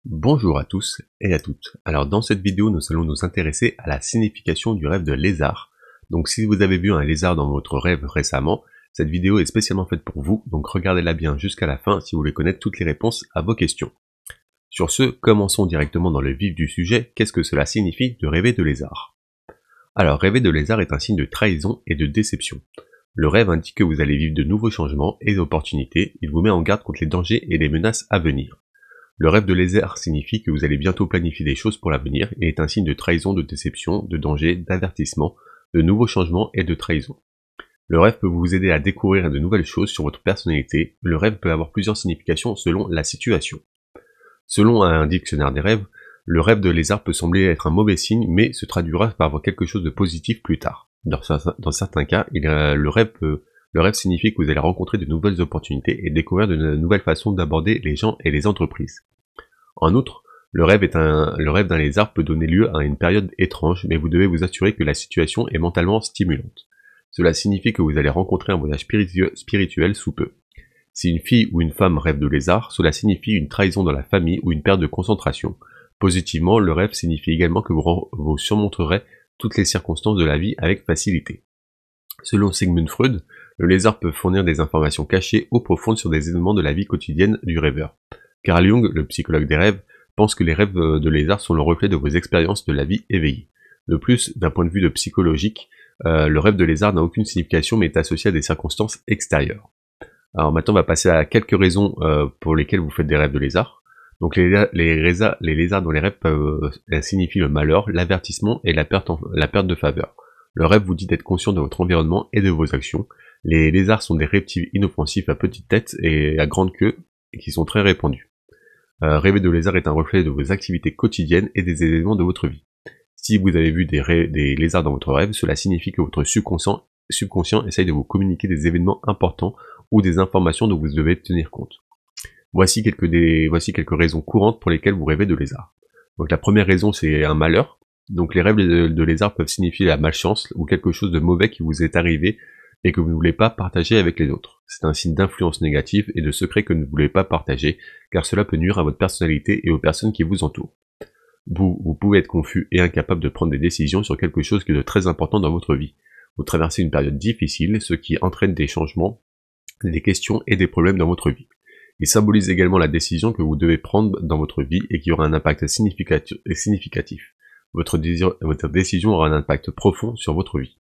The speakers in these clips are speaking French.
Bonjour à tous et à toutes. Alors dans cette vidéo, nous allons nous intéresser à la signification du rêve de lézard. Donc si vous avez vu un lézard dans votre rêve récemment, cette vidéo est spécialement faite pour vous, donc regardez-la bien jusqu'à la fin si vous voulez connaître toutes les réponses à vos questions. Sur ce, commençons directement dans le vif du sujet. Qu'est-ce que cela signifie de rêver de lézard? Alors rêver de lézard est un signe de trahison et de déception. Le rêve indique que vous allez vivre de nouveaux changements et d'opportunités, il vous met en garde contre les dangers et les menaces à venir. Le rêve de lézard signifie que vous allez bientôt planifier des choses pour l'avenir et est un signe de trahison, de déception, de danger, d'avertissement, de nouveaux changements et de trahison. Le rêve peut vous aider à découvrir de nouvelles choses sur votre personnalité. Le rêve peut avoir plusieurs significations selon la situation. Selon un dictionnaire des rêves, le rêve de lézard peut sembler être un mauvais signe, mais se traduira par quelque chose de positif plus tard. Dans certains cas, le rêve signifie que vous allez rencontrer de nouvelles opportunités et découvrir de nouvelles façons d'aborder les gens et les entreprises. En outre, le rêve d'un lézard peut donner lieu à une période étrange, mais vous devez vous assurer que la situation est mentalement stimulante. Cela signifie que vous allez rencontrer un voyage spirituel sous peu. Si une fille ou une femme rêve de lézard, cela signifie une trahison dans la famille ou une perte de concentration. Positivement, le rêve signifie également que vous surmonterez toutes les circonstances de la vie avec facilité. Selon Sigmund Freud, le lézard peut fournir des informations cachées ou profondes sur des événements de la vie quotidienne du rêveur. Carl Jung, le psychologue des rêves, pense que les rêves de lézard sont le reflet de vos expériences de la vie éveillée. De plus, d'un point de vue de psychologique, le rêve de lézard n'a aucune signification mais est associé à des circonstances extérieures. Alors maintenant on va passer à quelques raisons pour lesquelles vous faites des rêves de lézard. Donc les lézards dans les rêves peuvent signifient le malheur, l'avertissement et la perte de faveur. Le rêve vous dit d'être conscient de votre environnement et de vos actions. Les lézards sont des reptiles inoffensifs à petite tête et à grande queue et qui sont très répandus. Rêver de lézard est un reflet de vos activités quotidiennes et des événements de votre vie. Si vous avez vu des lézards dans votre rêve, cela signifie que votre subconscient essaye de vous communiquer des événements importants ou des informations dont vous devez tenir compte. Voici quelques raisons courantes pour lesquelles vous rêvez de lézard. Donc la première raison, c'est un malheur. Donc les rêves de lézard peuvent signifier la malchance ou quelque chose de mauvais qui vous est arrivé et que vous ne voulez pas partager avec les autres. C'est un signe d'influence négative et de secret que vous ne voulez pas partager, car cela peut nuire à votre personnalité et aux personnes qui vous entourent. Vous pouvez être confus et incapable de prendre des décisions sur quelque chose qui est de très important dans votre vie. Vous traversez une période difficile, ce qui entraîne des changements, des questions et des problèmes dans votre vie. Il symbolise également la décision que vous devez prendre dans votre vie et qui aura un impact significatif. Votre décision aura un impact profond sur votre vie.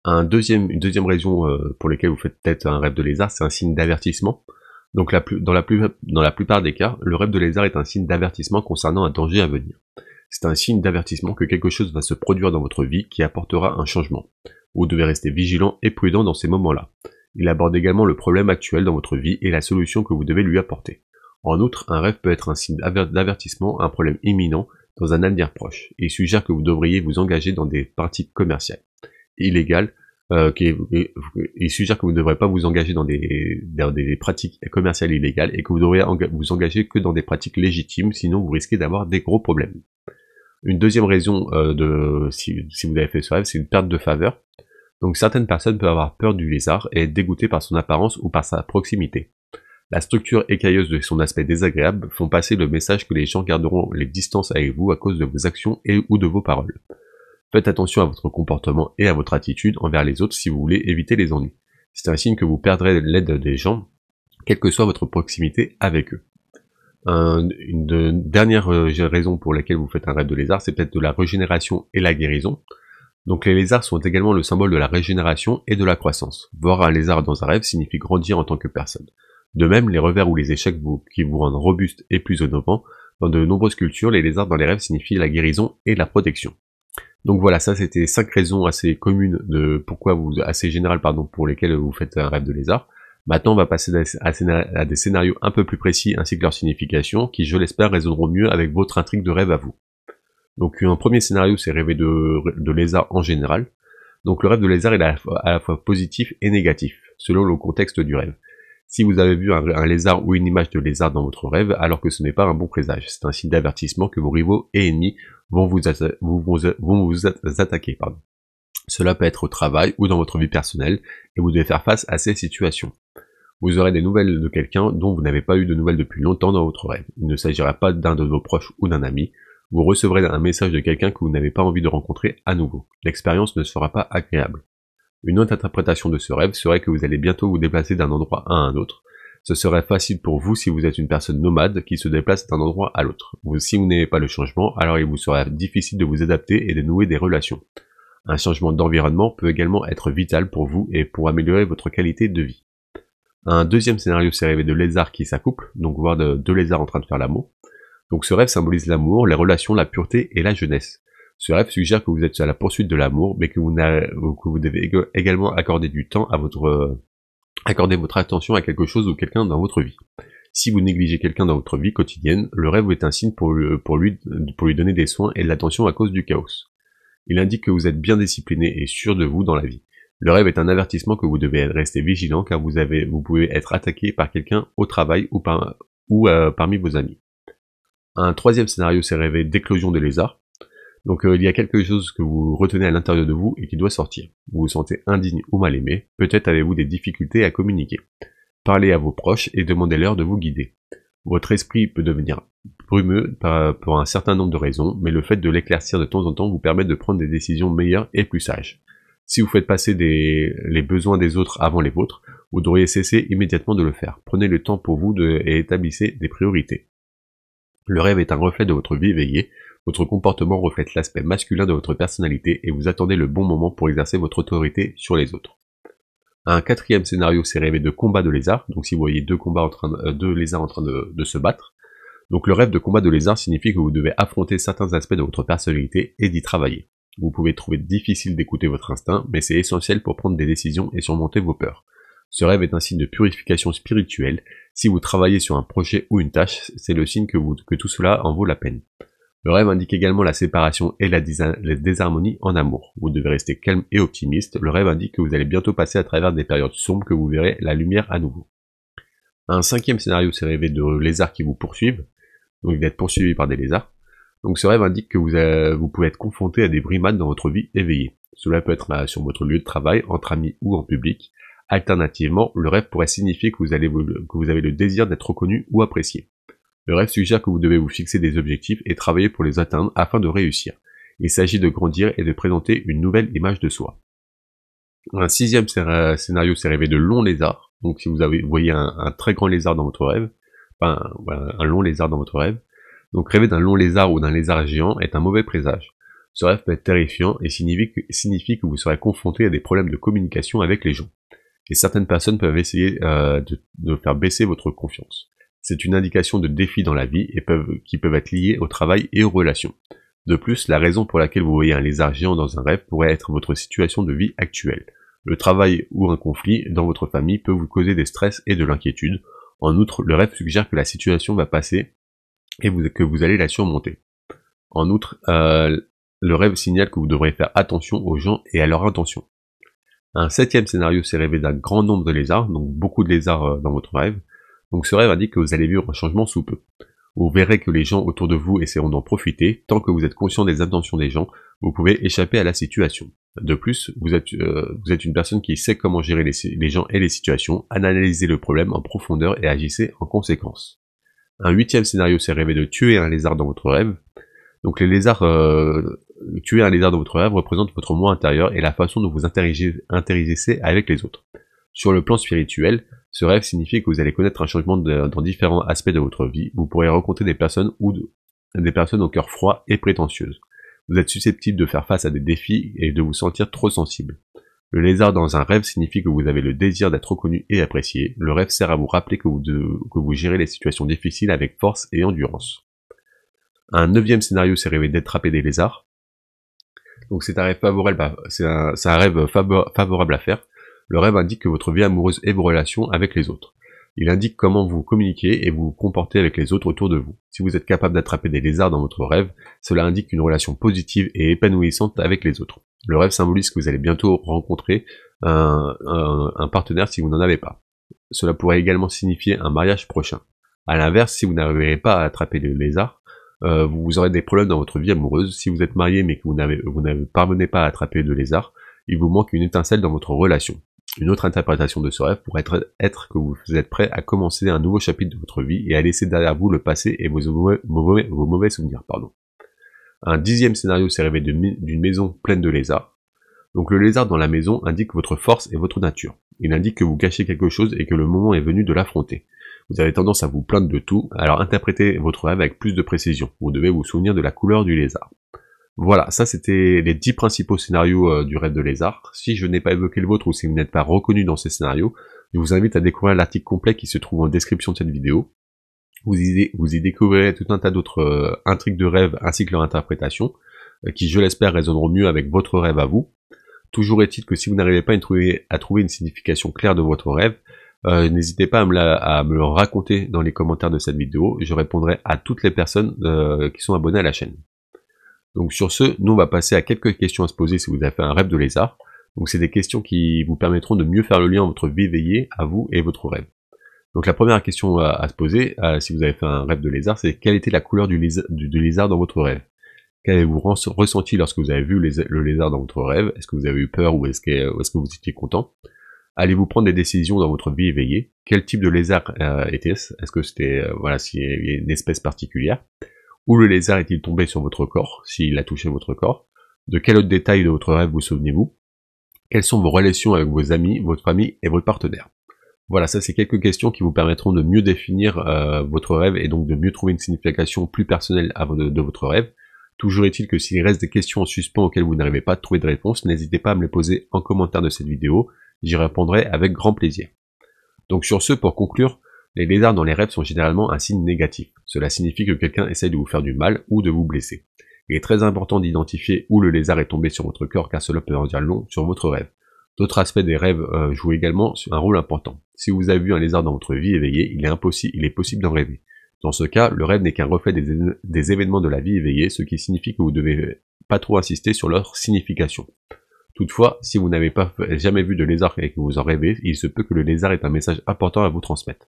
Une deuxième raison pour laquelle vous faites peut-être un rêve de lézard, c'est un signe d'avertissement. Donc dans la plupart des cas, le rêve de lézard est un signe d'avertissement concernant un danger à venir. C'est un signe d'avertissement que quelque chose va se produire dans votre vie qui apportera un changement. Vous devez rester vigilant et prudent dans ces moments-là. Il aborde également le problème actuel dans votre vie et la solution que vous devez lui apporter. En outre, un rêve peut être un signe d'avertissement à un problème imminent dans un avenir proche. Il suggère que vous devriez vous engager dans des pratiques commerciales illégales. Il suggère que vous ne devrez pas vous engager dans des pratiques commerciales illégales et que vous devriez vous engager que dans des pratiques légitimes, sinon vous risquez d'avoir des gros problèmes. Une deuxième raison si vous avez fait ce rêve, c'est une perte de faveur. Donc certaines personnes peuvent avoir peur du lézard et être dégoûtées par son apparence ou par sa proximité. La structure écailleuse de son aspect désagréable font passer le message que les gens garderont les distances avec vous à cause de vos actions et ou de vos paroles. Faites attention à votre comportement et à votre attitude envers les autres si vous voulez éviter les ennuis. C'est un signe que vous perdrez l'aide des gens, quelle que soit votre proximité avec eux. Une dernière raison pour laquelle vous faites un rêve de lézard, c'est peut-être de la régénération et la guérison. Donc les lézards sont également le symbole de la régénération et de la croissance. Voir un lézard dans un rêve signifie grandir en tant que personne. De même, les revers ou les échecs qui vous rendent robuste et plus innovant, dans de nombreuses cultures, les lézards dans les rêves signifient la guérison et la protection. Donc voilà, ça c'était 5 raisons assez communes assez générales pour lesquelles vous faites un rêve de lézard. Maintenant on va passer à des scénarios un peu plus précis ainsi que leur signification, qui je l'espère résonneront mieux avec votre intrigue de rêve à vous. Donc un premier scénario, c'est rêver de lézard en général. Donc le rêve de lézard est à la fois positif et négatif, selon le contexte du rêve. Si vous avez vu un lézard ou une image de lézard dans votre rêve, alors que ce n'est pas un bon présage, c'est un signe d'avertissement que vos rivaux et ennemis vont vous attaquer. Cela peut être au travail ou dans votre vie personnelle, et vous devez faire face à ces situations. Vous aurez des nouvelles de quelqu'un dont vous n'avez pas eu de nouvelles depuis longtemps dans votre rêve. Il ne s'agira pas d'un de vos proches ou d'un ami. Vous recevrez un message de quelqu'un que vous n'avez pas envie de rencontrer à nouveau. L'expérience ne sera pas agréable. Une autre interprétation de ce rêve serait que vous allez bientôt vous déplacer d'un endroit à un autre. Ce serait facile pour vous si vous êtes une personne nomade qui se déplace d'un endroit à l'autre. Si vous n'aimez pas le changement, alors il vous sera difficile de vous adapter et de nouer des relations. Un changement d'environnement peut également être vital pour vous et pour améliorer votre qualité de vie. Un deuxième scénario s'est rêvé de lézards qui s'accouplent, donc voir deux lézards en train de faire l'amour. Donc ce rêve symbolise l'amour, les relations, la pureté et la jeunesse. Ce rêve suggère que vous êtes à la poursuite de l'amour, mais que vous devez également accorder du temps à accorder votre attention à quelque chose ou quelqu'un dans votre vie. Si vous négligez quelqu'un dans votre vie quotidienne, le rêve est un signe pour lui donner des soins et de l'attention à cause du chaos. Il indique que vous êtes bien discipliné et sûr de vous dans la vie. Le rêve est un avertissement que vous devez rester vigilant car vous pouvez être attaqué par quelqu'un au travail ou parmi vos amis. Un troisième scénario s'est rêvé d'éclosion de lézards. Donc il y a quelque chose que vous retenez à l'intérieur de vous et qui doit sortir. Vous vous sentez indigne ou mal aimé, peut-être avez-vous des difficultés à communiquer. Parlez à vos proches et demandez-leur de vous guider. Votre esprit peut devenir brumeux pour un certain nombre de raisons, mais le fait de l'éclaircir de temps en temps vous permet de prendre des décisions meilleures et plus sages. Si vous faites passer les besoins des autres avant les vôtres, vous devriez cesser immédiatement de le faire. Prenez le temps pour vous et établissez des priorités. Le rêve est un reflet de votre vie éveillée. Votre comportement reflète l'aspect masculin de votre personnalité et vous attendez le bon moment pour exercer votre autorité sur les autres. Un quatrième scénario s'est rêvé de combat de lézards, donc si vous voyez deux lézards en train de se battre. Donc le rêve de combat de lézards signifie que vous devez affronter certains aspects de votre personnalité et d'y travailler. Vous pouvez trouver difficile d'écouter votre instinct, mais c'est essentiel pour prendre des décisions et surmonter vos peurs. Ce rêve est un signe de purification spirituelle. Si vous travaillez sur un projet ou une tâche, c'est le signe que tout cela en vaut la peine. Le rêve indique également la séparation et la désharmonie en amour. Vous devez rester calme et optimiste. Le rêve indique que vous allez bientôt passer à travers des périodes sombres que vous verrez la lumière à nouveau. Un cinquième scénario s'est rêvé de lézards qui vous poursuivent. Donc d'être poursuivi par des lézards. Donc ce rêve indique que vous pouvez être confronté à des brimades dans votre vie éveillée. Cela peut être sur votre lieu de travail, entre amis ou en public. Alternativement, le rêve pourrait signifier que vous avez le désir d'être reconnu ou apprécié. Le rêve suggère que vous devez vous fixer des objectifs et travailler pour les atteindre afin de réussir. Il s'agit de grandir et de présenter une nouvelle image de soi. Un sixième scénario s'est rêvé de longs lézards. Donc si vous voyez un très grand lézard dans votre rêve, un long lézard dans votre rêve, donc rêver d'un long lézard ou d'un lézard géant est un mauvais présage. Ce rêve peut être terrifiant et signifie que vous serez confronté à des problèmes de communication avec les gens. Et certaines personnes peuvent essayer de faire baisser votre confiance. C'est une indication de défis dans la vie et qui peuvent être liés au travail et aux relations. De plus, la raison pour laquelle vous voyez un lézard géant dans un rêve pourrait être votre situation de vie actuelle. Le travail ou un conflit dans votre famille peut vous causer des stress et de l'inquiétude. En outre, le rêve suggère que la situation va passer et que vous allez la surmonter. En outre, le rêve signale que vous devrez faire attention aux gens et à leurs intentions. Un septième scénario s'est rêvé d'un grand nombre de lézards, donc beaucoup de lézards dans votre rêve. Donc ce rêve indique que vous allez vivre un changement sous peu. Vous verrez que les gens autour de vous essaieront d'en profiter. Tant que vous êtes conscient des intentions des gens, vous pouvez échapper à la situation. De plus, vous êtes une personne qui sait comment gérer les gens et les situations, analysez le problème en profondeur et agissez en conséquence. Un huitième scénario s'est rêvé de tuer un lézard dans votre rêve. Donc les lézards, tuer un lézard dans votre rêve représente votre moi intérieur et la façon dont vous interagissez avec les autres. Sur le plan spirituel, ce rêve signifie que vous allez connaître un changement dans différents aspects de votre vie. Vous pourrez rencontrer des personnes au cœur froid et prétentieuses. Vous êtes susceptible de faire face à des défis et de vous sentir trop sensible. Le lézard dans un rêve signifie que vous avez le désir d'être reconnu et apprécié. Le rêve sert à vous rappeler que vous gérez les situations difficiles avec force et endurance. Un neuvième scénario s'est rêvé d'attraper des lézards. Donc c'est un rêve favorable à faire. Le rêve indique que votre vie amoureuse et vos relations avec les autres. Il indique comment vous communiquez et vous comportez avec les autres autour de vous. Si vous êtes capable d'attraper des lézards dans votre rêve, cela indique une relation positive et épanouissante avec les autres. Le rêve symbolise que vous allez bientôt rencontrer un partenaire si vous n'en avez pas. Cela pourrait également signifier un mariage prochain. À l'inverse, si vous n'arriverez pas à attraper les lézards, vous aurez des problèmes dans votre vie amoureuse. Si vous êtes marié mais que vous ne parvenez pas à attraper de lézards, il vous manque une étincelle dans votre relation. Une autre interprétation de ce rêve pourrait être que vous êtes prêt à commencer un nouveau chapitre de votre vie et à laisser derrière vous le passé et vos mauvais souvenirs. Un 10e scénario s'est rêvé d'une maison pleine de lézards. Donc le lézard dans la maison indique votre force et votre nature. Il indique que vous cachez quelque chose et que le moment est venu de l'affronter. Vous avez tendance à vous plaindre de tout, alors interprétez votre rêve avec plus de précision. Vous devez vous souvenir de la couleur du lézard. Voilà, ça c'était les 10 principaux scénarios du rêve de lézard. Si je n'ai pas évoqué le vôtre ou si vous n'êtes pas reconnu dans ces scénarios, je vous invite à découvrir l'article complet qui se trouve en description de cette vidéo. Vous y découvrirez tout un tas d'autres intrigues de rêve ainsi que leur interprétation, qui je l'espère résonneront mieux avec votre rêve à vous. Toujours est-il que si vous n'arrivez pas à trouver une signification claire de votre rêve, n'hésitez pas à me le raconter dans les commentaires de cette vidéo, je répondrai à toutes les personnes qui sont abonnées à la chaîne. Donc sur ce, nous on va passer à quelques questions à se poser si vous avez fait un rêve de lézard. Donc c'est des questions qui vous permettront de mieux faire le lien entre votre vie éveillée, à vous et votre rêve. Donc la première question à se poser, si vous avez fait un rêve de lézard, c'est quelle était la couleur du lézard dans votre rêve? Qu'avez-vous ressenti lorsque vous avez vu le lézard dans votre rêve? Est-ce que vous avez eu peur ou est-ce que vous étiez content? Allez-vous prendre des décisions dans votre vie éveillée? Quel type de lézard était-ce? Est-ce que c'était s'il y a une espèce particulière? Où le lézard est-il tombé sur votre corps, s'il a touché votre corps? De quel autre détail de votre rêve vous souvenez-vous? Quelles sont vos relations avec vos amis, votre famille et votre partenaire? Voilà, ça c'est quelques questions qui vous permettront de mieux définir votre rêve et donc de mieux trouver une signification plus personnelle de votre rêve. Toujours est-il que s'il reste des questions en suspens auxquelles vous n'arrivez pas à trouver de réponse, n'hésitez pas à me les poser en commentaire de cette vidéo, j'y répondrai avec grand plaisir. Donc sur ce, pour conclure, les lézards dans les rêves sont généralement un signe négatif. Cela signifie que quelqu'un essaye de vous faire du mal ou de vous blesser. Il est très important d'identifier où le lézard est tombé sur votre corps car cela peut en dire long sur votre rêve. D'autres aspects des rêves jouent également un rôle important. Si vous avez vu un lézard dans votre vie éveillée, il est possible d'en rêver. Dans ce cas, le rêve n'est qu'un reflet des événements de la vie éveillée, ce qui signifie que vous devez pas trop insister sur leur signification. Toutefois, si vous n'avez jamais vu de lézard et que vous en rêvez, il se peut que le lézard ait un message important à vous transmettre.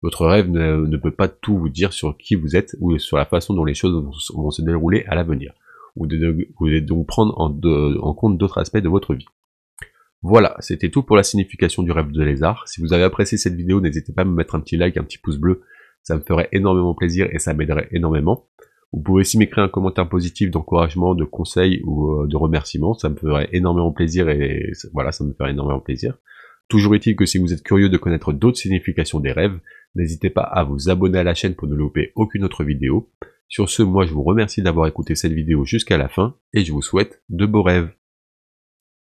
Votre rêve ne peut pas tout vous dire sur qui vous êtes ou sur la façon dont les choses vont se dérouler à l'avenir. Vous devez donc prendre en compte d'autres aspects de votre vie. Voilà, c'était tout pour la signification du rêve de lézard. Si vous avez apprécié cette vidéo, n'hésitez pas à me mettre un petit like, un petit pouce bleu. Ça me ferait énormément plaisir et ça m'aiderait énormément. Vous pouvez aussi m'écrire un commentaire positif d'encouragement, de conseil ou de remerciement. Ça me ferait énormément plaisir et voilà, ça me ferait énormément plaisir. Toujours est-il que si vous êtes curieux de connaître d'autres significations des rêves, n'hésitez pas à vous abonner à la chaîne pour ne louper aucune autre vidéo. Sur ce, moi je vous remercie d'avoir écouté cette vidéo jusqu'à la fin et je vous souhaite de beaux rêves.